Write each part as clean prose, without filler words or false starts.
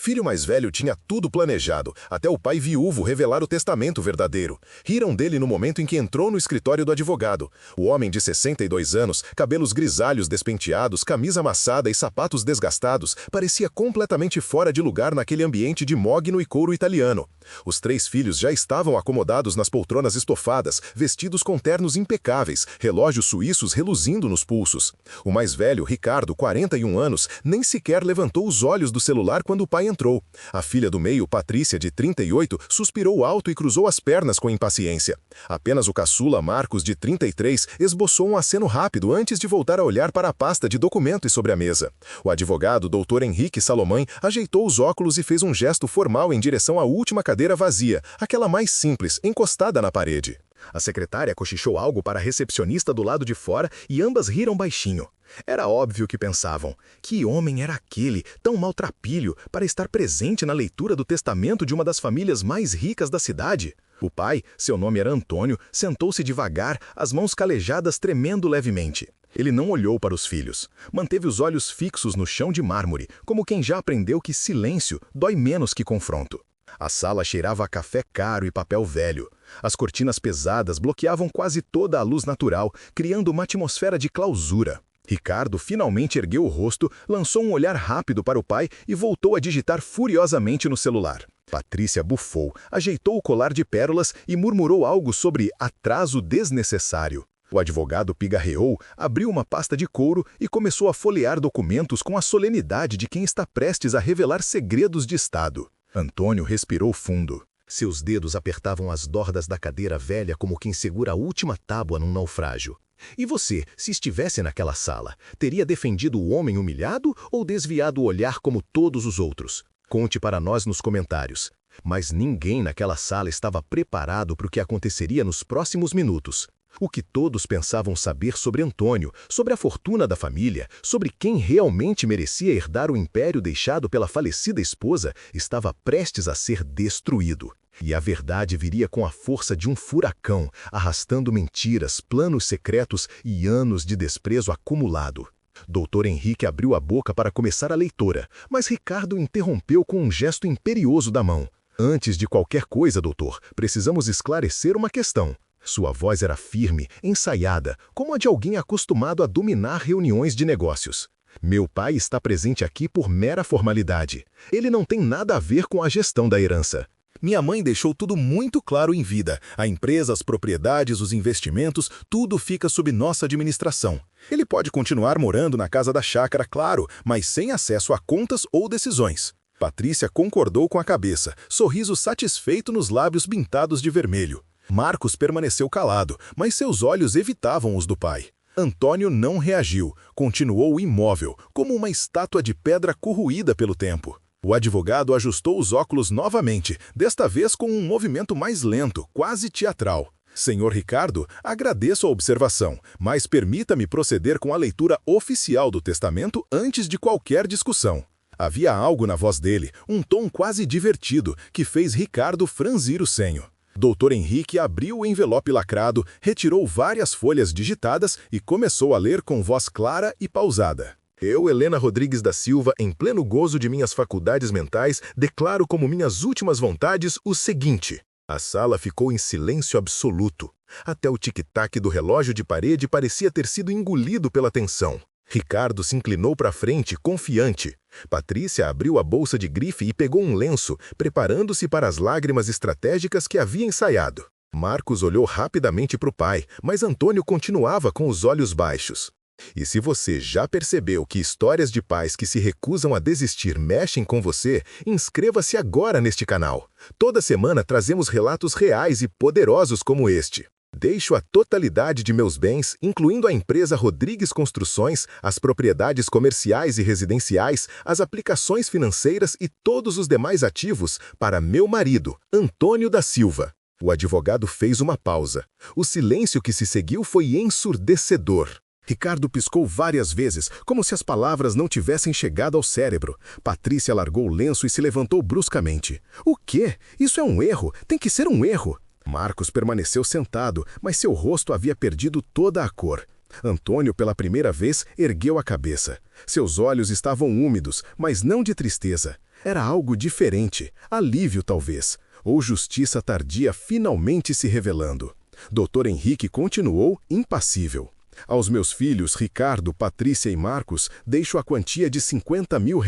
filho mais velho tinha tudo planejado, até o pai viúvo revelar o testamento verdadeiro. Riram dele no momento em que entrou no escritório do advogado. O homem de 62 anos, cabelos grisalhos despenteados, camisa amassada e sapatos desgastados, parecia completamente fora de lugar naquele ambiente de mogno e couro italiano. Os 3 filhos já estavam acomodados nas poltronas estofadas, vestidos com ternos impecáveis, relógios suíços reluzindo nos pulsos. O mais velho, Ricardo, 41 anos, nem sequer levantou os olhos do celular quando o pai entrou. A filha do meio, Patrícia, de 38, suspirou alto e cruzou as pernas com impaciência. Apenas o caçula, Marcos, de 33, esboçou um aceno rápido antes de voltar a olhar para a pasta de documentos sobre a mesa. O advogado, Dr. Henrique Salomão, ajeitou os óculos e fez um gesto formal em direção à última cadeira vazia, aquela mais simples, encostada na parede. A secretária cochichou algo para a recepcionista do lado de fora e ambas riram baixinho. Era óbvio que pensavam, que homem era aquele, tão maltrapilho, para estar presente na leitura do testamento de uma das famílias mais ricas da cidade? O pai, seu nome era Antônio, sentou-se devagar, as mãos calejadas tremendo levemente. Ele não olhou para os filhos. Manteve os olhos fixos no chão de mármore, como quem já aprendeu que silêncio dói menos que confronto. A sala cheirava a café caro e papel velho. As cortinas pesadas bloqueavam quase toda a luz natural, criando uma atmosfera de clausura. Ricardo finalmente ergueu o rosto, lançou um olhar rápido para o pai e voltou a digitar furiosamente no celular. Patrícia bufou, ajeitou o colar de pérolas e murmurou algo sobre atraso desnecessário. O advogado pigarreou, abriu uma pasta de couro e começou a folhear documentos com a solenidade de quem está prestes a revelar segredos de Estado. Antônio respirou fundo. Seus dedos apertavam as dordas da cadeira velha como quem segura a última tábua num naufrágio. E você, se estivesse naquela sala, teria defendido o homem humilhado ou desviado o olhar como todos os outros? Conte para nós nos comentários. Mas ninguém naquela sala estava preparado para o que aconteceria nos próximos minutos. O que todos pensavam saber sobre Antônio, sobre a fortuna da família, sobre quem realmente merecia herdar o império deixado pela falecida esposa, estava prestes a ser destruído. E a verdade viria com a força de um furacão, arrastando mentiras, planos secretos e anos de desprezo acumulado. Dr. Henrique abriu a boca para começar a leitura, mas Ricardo interrompeu com um gesto imperioso da mão. Antes de qualquer coisa, doutor, precisamos esclarecer uma questão. Sua voz era firme, ensaiada, como a de alguém acostumado a dominar reuniões de negócios. Meu pai está presente aqui por mera formalidade. Ele não tem nada a ver com a gestão da herança. Minha mãe deixou tudo muito claro em vida. A empresa, as propriedades, os investimentos, tudo fica sob nossa administração. Ele pode continuar morando na casa da chácara, claro, mas sem acesso a contas ou decisões. Patrícia concordou com a cabeça, sorriso satisfeito nos lábios pintados de vermelho. Marcos permaneceu calado, mas seus olhos evitavam os do pai. Antônio não reagiu, continuou imóvel, como uma estátua de pedra corroída pelo tempo. O advogado ajustou os óculos novamente, desta vez com um movimento mais lento, quase teatral. Senhor Ricardo, agradeço a observação, mas permita-me proceder com a leitura oficial do testamento antes de qualquer discussão. Havia algo na voz dele, um tom quase divertido, que fez Ricardo franzir o senho. Dr. Henrique abriu o envelope lacrado, retirou várias folhas digitadas e começou a ler com voz clara e pausada. Eu, Helena Rodrigues da Silva, em pleno gozo de minhas faculdades mentais, declaro como minhas últimas vontades o seguinte. A sala ficou em silêncio absoluto. Até o tic-tac do relógio de parede parecia ter sido engolido pela tensão. Ricardo se inclinou para frente, confiante. Patrícia abriu a bolsa de grife e pegou um lenço, preparando-se para as lágrimas estratégicas que havia ensaiado. Marcos olhou rapidamente para o pai, mas Antônio continuava com os olhos baixos. E se você já percebeu que histórias de pais que se recusam a desistir mexem com você, inscreva-se agora neste canal. Toda semana trazemos relatos reais e poderosos como este. Deixo a totalidade de meus bens, incluindo a empresa Rodrigues Construções, as propriedades comerciais e residenciais, as aplicações financeiras e todos os demais ativos, para meu marido, Antônio da Silva. O advogado fez uma pausa. O silêncio que se seguiu foi ensurdecedor. Ricardo piscou várias vezes, como se as palavras não tivessem chegado ao cérebro. Patrícia largou o lenço e se levantou bruscamente. O quê? Isso é um erro. Tem que ser um erro. Marcos permaneceu sentado, mas seu rosto havia perdido toda a cor. Antônio, pela primeira vez, ergueu a cabeça. Seus olhos estavam úmidos, mas não de tristeza. Era algo diferente, alívio talvez, ou justiça tardia finalmente se revelando. Dr. Henrique continuou impassível. Aos meus filhos, Ricardo, Patrícia e Marcos, deixo a quantia de R$ 50 mil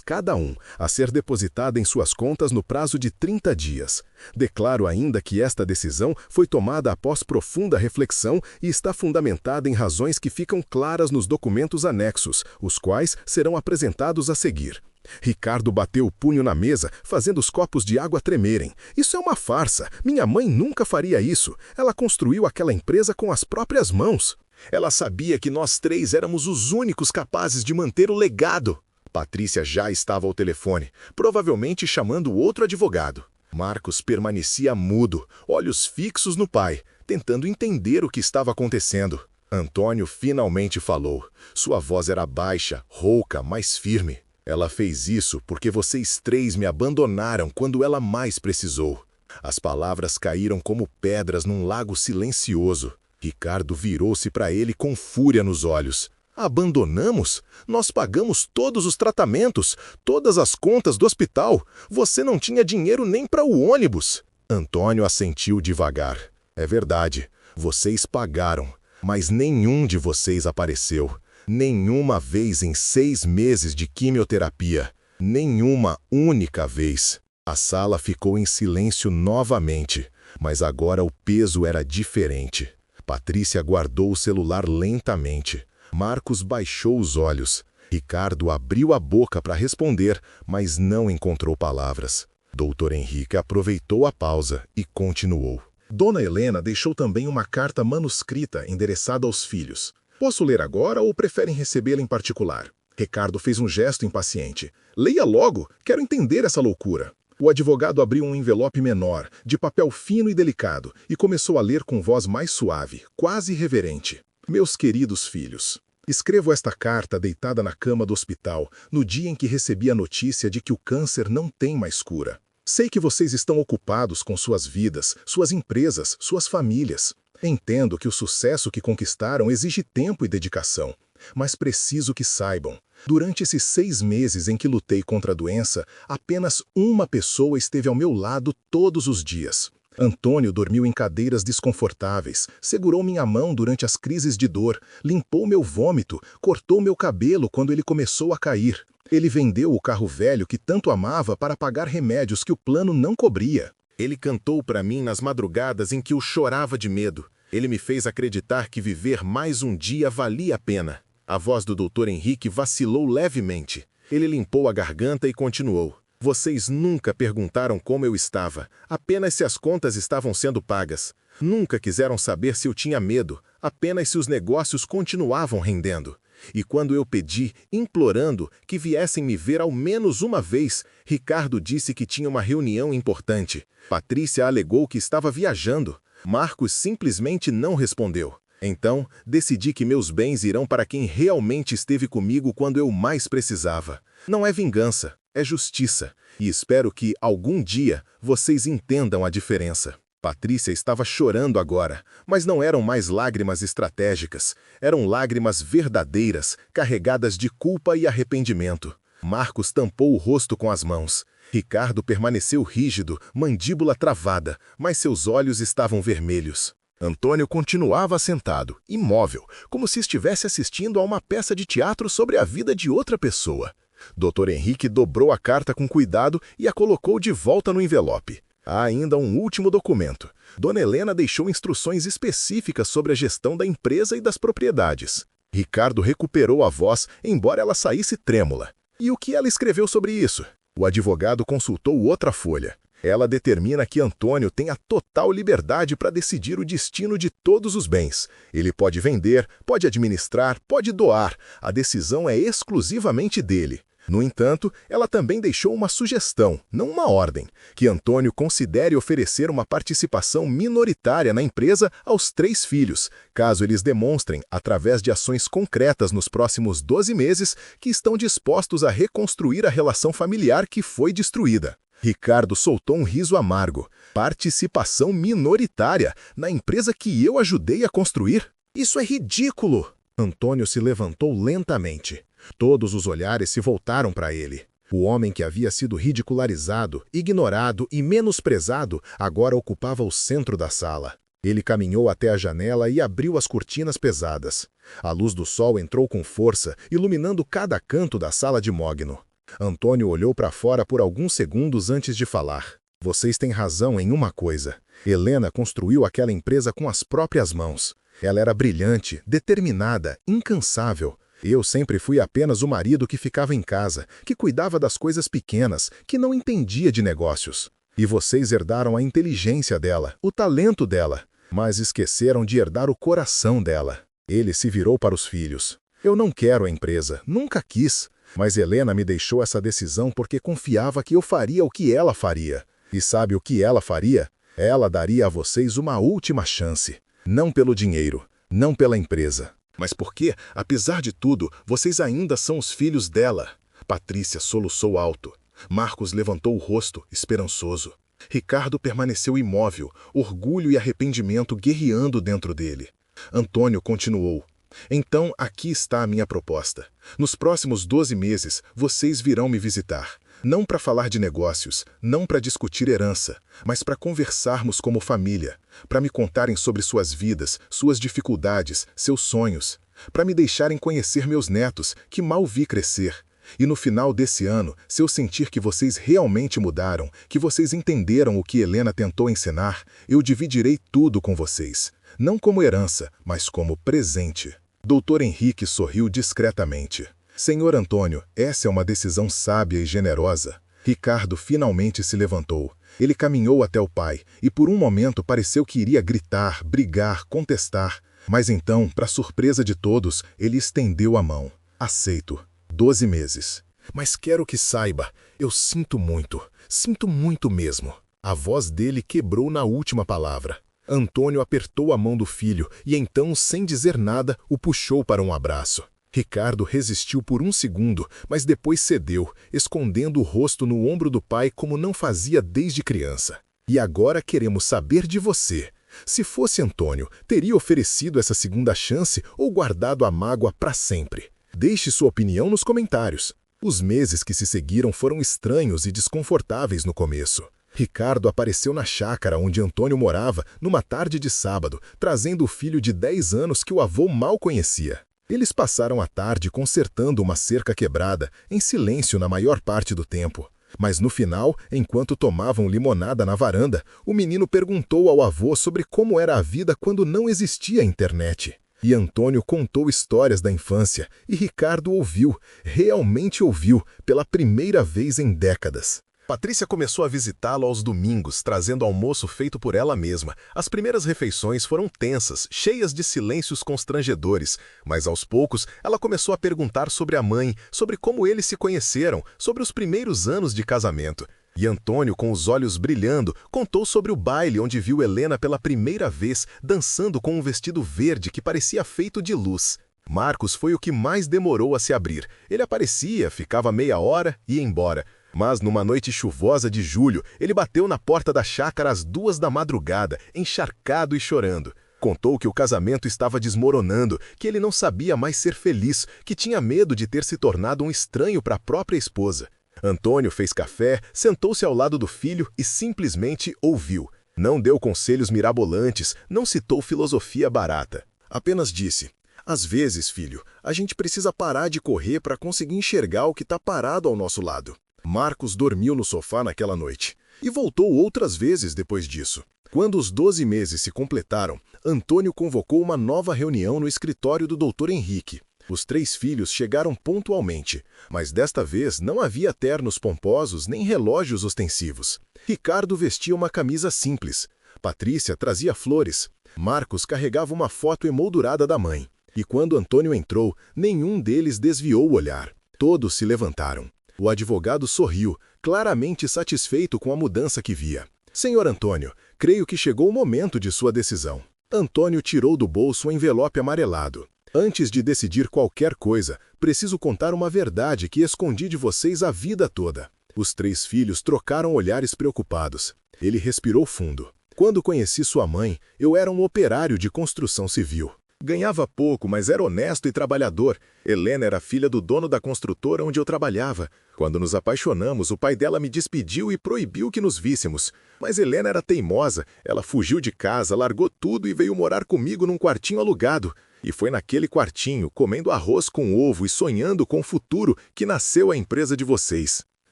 cada um, a ser depositada em suas contas no prazo de 30 dias. Declaro ainda que esta decisão foi tomada após profunda reflexão e está fundamentada em razões que ficam claras nos documentos anexos, os quais serão apresentados a seguir. Ricardo bateu o punho na mesa, fazendo os copos de água tremerem. Isso é uma farsa. Minha mãe nunca faria isso. Ela construiu aquela empresa com as próprias mãos. Ela sabia que nós três éramos os únicos capazes de manter o legado. Patrícia já estava ao telefone, provavelmente chamando outro advogado. Marcos permanecia mudo, olhos fixos no pai, tentando entender o que estava acontecendo. Antônio finalmente falou. Sua voz era baixa, rouca, mas firme. Ela fez isso porque vocês três me abandonaram quando ela mais precisou. As palavras caíram como pedras num lago silencioso. Ricardo virou-se para ele com fúria nos olhos. Abandonamos? Nós pagamos todos os tratamentos, todas as contas do hospital. Você não tinha dinheiro nem para o ônibus. Antônio assentiu devagar. É verdade, vocês pagaram, mas nenhum de vocês apareceu. Nenhuma vez em 6 meses de quimioterapia. Nenhuma única vez. A sala ficou em silêncio novamente, mas agora o peso era diferente. Patrícia guardou o celular lentamente. Marcos baixou os olhos. Ricardo abriu a boca para responder, mas não encontrou palavras. Dr. Henrique aproveitou a pausa e continuou. Dona Helena deixou também uma carta manuscrita endereçada aos filhos. Posso ler agora ou preferem recebê-la em particular? Ricardo fez um gesto impaciente. Leia logo, quero entender essa loucura. O advogado abriu um envelope menor, de papel fino e delicado, e começou a ler com voz mais suave, quase reverente. Meus queridos filhos, escrevo esta carta deitada na cama do hospital, no dia em que recebi a notícia de que o câncer não tem mais cura. Sei que vocês estão ocupados com suas vidas, suas empresas, suas famílias. Entendo que o sucesso que conquistaram exige tempo e dedicação, mas preciso que saibam. Durante esses 6 meses em que lutei contra a doença, apenas uma pessoa esteve ao meu lado todos os dias. Antônio dormiu em cadeiras desconfortáveis, segurou minha mão durante as crises de dor, limpou meu vômito, cortou meu cabelo quando ele começou a cair. Ele vendeu o carro velho que tanto amava para pagar remédios que o plano não cobria. Ele cantou para mim nas madrugadas em que eu chorava de medo. Ele me fez acreditar que viver mais um dia valia a pena. A voz do Dr. Henrique vacilou levemente. Ele limpou a garganta e continuou. Vocês nunca perguntaram como eu estava, apenas se as contas estavam sendo pagas. Nunca quiseram saber se eu tinha medo, apenas se os negócios continuavam rendendo. E quando eu pedi, implorando, que viessem me ver ao menos uma vez, Ricardo disse que tinha uma reunião importante. Patrícia alegou que estava viajando. Marcos simplesmente não respondeu. Então, decidi que meus bens irão para quem realmente esteve comigo quando eu mais precisava. Não é vingança, é justiça. E espero que, algum dia, vocês entendam a diferença. Patrícia estava chorando agora, mas não eram mais lágrimas estratégicas. Eram lágrimas verdadeiras, carregadas de culpa e arrependimento. Marcos tampou o rosto com as mãos. Ricardo permaneceu rígido, mandíbula travada, mas seus olhos estavam vermelhos. Antônio continuava sentado, imóvel, como se estivesse assistindo a uma peça de teatro sobre a vida de outra pessoa. Dr. Henrique dobrou a carta com cuidado e a colocou de volta no envelope. Há ainda um último documento. Dona Helena deixou instruções específicas sobre a gestão da empresa e das propriedades. Ricardo recuperou a voz, embora ela saísse trêmula. E o que ela escreveu sobre isso? O advogado consultou outra folha. Ela determina que Antônio tem a total liberdade para decidir o destino de todos os bens. Ele pode vender, pode administrar, pode doar. A decisão é exclusivamente dele. No entanto, ela também deixou uma sugestão, não uma ordem, que Antônio considere oferecer uma participação minoritária na empresa aos 3 filhos, caso eles demonstrem, através de ações concretas nos próximos 12 meses, que estão dispostos a reconstruir a relação familiar que foi destruída. Ricardo soltou um riso amargo. Participação minoritária na empresa que eu ajudei a construir? Isso é ridículo! Antônio se levantou lentamente. Todos os olhares se voltaram para ele. O homem que havia sido ridicularizado, ignorado e menosprezado agora ocupava o centro da sala. Ele caminhou até a janela e abriu as cortinas pesadas. A luz do sol entrou com força, iluminando cada canto da sala de Mogno. Antônio olhou para fora por alguns segundos antes de falar. Vocês têm razão em uma coisa. Helena construiu aquela empresa com as próprias mãos. Ela era brilhante, determinada, incansável. Eu sempre fui apenas o marido que ficava em casa, que cuidava das coisas pequenas, que não entendia de negócios. E vocês herdaram a inteligência dela, o talento dela, mas esqueceram de herdar o coração dela. Ele se virou para os filhos. Eu não quero a empresa, nunca quis, mas Helena me deixou essa decisão porque confiava que eu faria o que ela faria. E sabe o que ela faria? Ela daria a vocês uma última chance. Não pelo dinheiro, não pela empresa. Mas porque, apesar de tudo, vocês ainda são os filhos dela. Patrícia soluçou alto. Marcos levantou o rosto, esperançoso. Ricardo permaneceu imóvel, orgulho e arrependimento guerreando dentro dele. Antônio continuou. Então, aqui está a minha proposta. Nos próximos 12 meses, vocês virão me visitar. Não para falar de negócios, não para discutir herança, mas para conversarmos como família, para me contarem sobre suas vidas, suas dificuldades, seus sonhos, para me deixarem conhecer meus netos, que mal vi crescer. E no final desse ano, se eu sentir que vocês realmente mudaram, que vocês entenderam o que Helena tentou ensinar, eu dividirei tudo com vocês. Não como herança, mas como presente. Dr. Henrique sorriu discretamente. Senhor Antônio, essa é uma decisão sábia e generosa. Ricardo finalmente se levantou. Ele caminhou até o pai, e por um momento pareceu que iria gritar, brigar, contestar. Mas então, para surpresa de todos, ele estendeu a mão. Aceito. 12 meses. Mas quero que saiba, eu sinto muito mesmo. A voz dele quebrou na última palavra. Antônio apertou a mão do filho e então, sem dizer nada, o puxou para um abraço. Ricardo resistiu por um segundo, mas depois cedeu, escondendo o rosto no ombro do pai como não fazia desde criança. E agora queremos saber de você. Se fosse Antônio, teria oferecido essa segunda chance ou guardado a mágoa para sempre? Deixe sua opinião nos comentários. Os meses que se seguiram foram estranhos e desconfortáveis no começo. Ricardo apareceu na chácara onde Antônio morava numa tarde de sábado, trazendo o filho de 10 anos que o avô mal conhecia. Eles passaram a tarde consertando uma cerca quebrada, em silêncio na maior parte do tempo. Mas no final, enquanto tomavam limonada na varanda, o menino perguntou ao avô sobre como era a vida quando não existia internet. E Antônio contou histórias da infância, e Ricardo ouviu, realmente ouviu, pela primeira vez em décadas. Patrícia começou a visitá-lo aos domingos, trazendo almoço feito por ela mesma. As primeiras refeições foram tensas, cheias de silêncios constrangedores, mas aos poucos ela começou a perguntar sobre a mãe, sobre como eles se conheceram, sobre os primeiros anos de casamento. E Antônio, com os olhos brilhando, contou sobre o baile onde viu Helena pela primeira vez, dançando com um vestido verde que parecia feito de luz. Marcos foi o que mais demorou a se abrir. Ele aparecia, ficava meia hora e ia embora. Mas numa noite chuvosa de julho, ele bateu na porta da chácara às 2 da madrugada, encharcado e chorando. Contou que o casamento estava desmoronando, que ele não sabia mais ser feliz, que tinha medo de ter se tornado um estranho para a própria esposa. Antônio fez café, sentou-se ao lado do filho e simplesmente ouviu. Não deu conselhos mirabolantes, não citou filosofia barata. Apenas disse: às vezes, filho, a gente precisa parar de correr para conseguir enxergar o que está parado ao nosso lado. Marcos dormiu no sofá naquela noite e voltou outras vezes depois disso. Quando os 12 meses se completaram, Antônio convocou uma nova reunião no escritório do Dr. Henrique. Os 3 filhos chegaram pontualmente, mas desta vez não havia ternos pomposos nem relógios ostensivos. Ricardo vestia uma camisa simples. Patrícia trazia flores. Marcos carregava uma foto emoldurada da mãe. E quando Antônio entrou, nenhum deles desviou o olhar. Todos se levantaram. O advogado sorriu, claramente satisfeito com a mudança que via. Senhor Antônio, creio que chegou o momento de sua decisão. Antônio tirou do bolso um envelope amarelado. Antes de decidir qualquer coisa, preciso contar uma verdade que escondi de vocês a vida toda. Os 3 filhos trocaram olhares preocupados. Ele respirou fundo. Quando conheci sua mãe, eu era um operário de construção civil. Ganhava pouco, mas era honesto e trabalhador. Helena era filha do dono da construtora onde eu trabalhava. Quando nos apaixonamos, o pai dela me despediu e proibiu que nos víssemos. Mas Helena era teimosa. Ela fugiu de casa, largou tudo e veio morar comigo num quartinho alugado. E foi naquele quartinho, comendo arroz com ovo e sonhando com o futuro, que nasceu a empresa de vocês.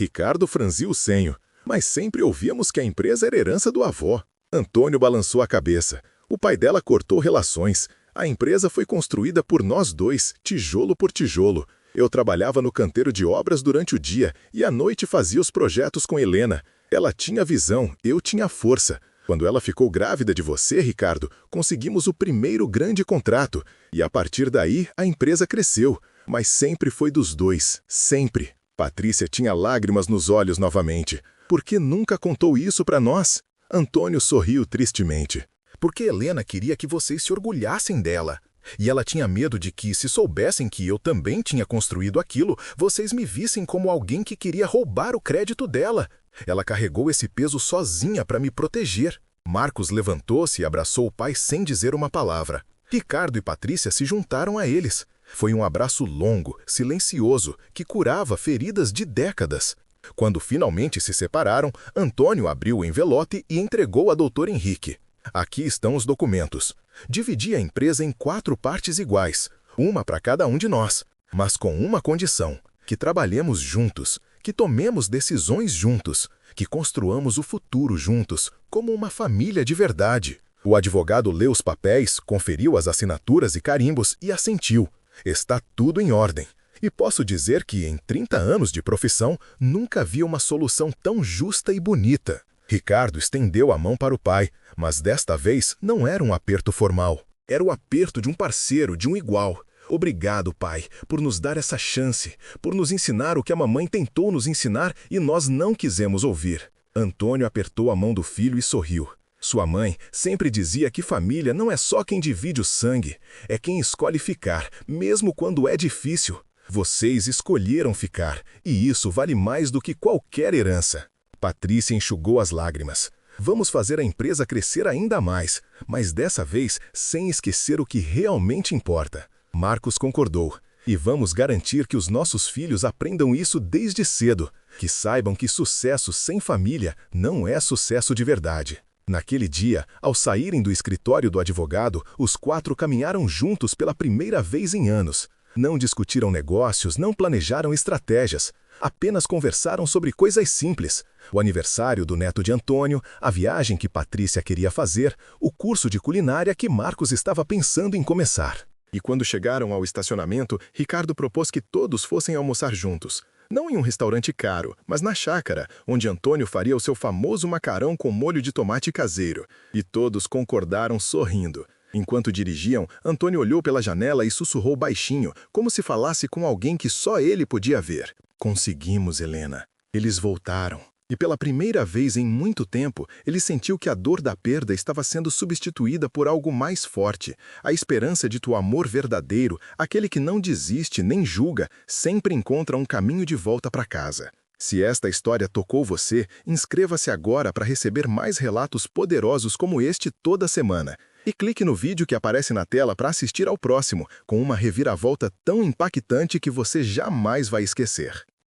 Ricardo franziu o senho. Mas sempre ouvíamos que a empresa era herança do avô. Antônio balançou a cabeça. O pai dela cortou relações. A empresa foi construída por nós dois, tijolo por tijolo. Eu trabalhava no canteiro de obras durante o dia e à noite fazia os projetos com Helena. Ela tinha visão, eu tinha força. Quando ela ficou grávida de você, Ricardo, conseguimos o primeiro grande contrato. E a partir daí, a empresa cresceu. Mas sempre foi dos dois, sempre. Patrícia tinha lágrimas nos olhos novamente. Por que nunca contou isso para nós? Antônio sorriu tristemente. Porque Helena queria que vocês se orgulhassem dela. E ela tinha medo de que, se soubessem que eu também tinha construído aquilo, vocês me vissem como alguém que queria roubar o crédito dela. Ela carregou esse peso sozinha para me proteger. Marcos levantou-se e abraçou o pai sem dizer uma palavra. Ricardo e Patrícia se juntaram a eles. Foi um abraço longo, silencioso, que curava feridas de décadas. Quando finalmente se separaram, Antônio abriu o envelope e entregou a Dr. Henrique. Aqui estão os documentos. Dividi a empresa em 4 partes iguais, uma para cada um de nós, mas com uma condição: que trabalhemos juntos, que tomemos decisões juntos, que construamos o futuro juntos, como uma família de verdade. O advogado leu os papéis, conferiu as assinaturas e carimbos e assentiu. Está tudo em ordem. E posso dizer que, em 30 anos de profissão, nunca vi uma solução tão justa e bonita. Ricardo estendeu a mão para o pai, mas desta vez não era um aperto formal. Era o aperto de um parceiro, de um igual. Obrigado, pai, por nos dar essa chance, por nos ensinar o que a mamãe tentou nos ensinar e nós não quisemos ouvir. Antônio apertou a mão do filho e sorriu. Sua mãe sempre dizia que família não é só quem divide o sangue, é quem escolhe ficar, mesmo quando é difícil. Vocês escolheram ficar, e isso vale mais do que qualquer herança. Patrícia enxugou as lágrimas. Vamos fazer a empresa crescer ainda mais, mas dessa vez sem esquecer o que realmente importa. Marcos concordou. E vamos garantir que os nossos filhos aprendam isso desde cedo, que saibam que sucesso sem família não é sucesso de verdade. Naquele dia, ao saírem do escritório do advogado, os 4 caminharam juntos pela primeira vez em anos. Não discutiram negócios, não planejaram estratégias. Apenas conversaram sobre coisas simples. O aniversário do neto de Antônio, a viagem que Patrícia queria fazer, o curso de culinária que Marcos estava pensando em começar. E quando chegaram ao estacionamento, Ricardo propôs que todos fossem almoçar juntos. Não em um restaurante caro, mas na chácara, onde Antônio faria o seu famoso macarrão com molho de tomate caseiro. E todos concordaram sorrindo. Enquanto dirigiam, Antônio olhou pela janela e sussurrou baixinho, como se falasse com alguém que só ele podia ver. Conseguimos, Helena. Eles voltaram. E pela primeira vez em muito tempo, ele sentiu que a dor da perda estava sendo substituída por algo mais forte. A esperança de tu amor verdadeiro, aquele que não desiste nem julga, sempre encontra um caminho de volta para casa. Se esta história tocou você, inscreva-se agora para receber mais relatos poderosos como este toda semana. E clique no vídeo que aparece na tela para assistir ao próximo, com uma reviravolta tão impactante que você jamais vai esquecer.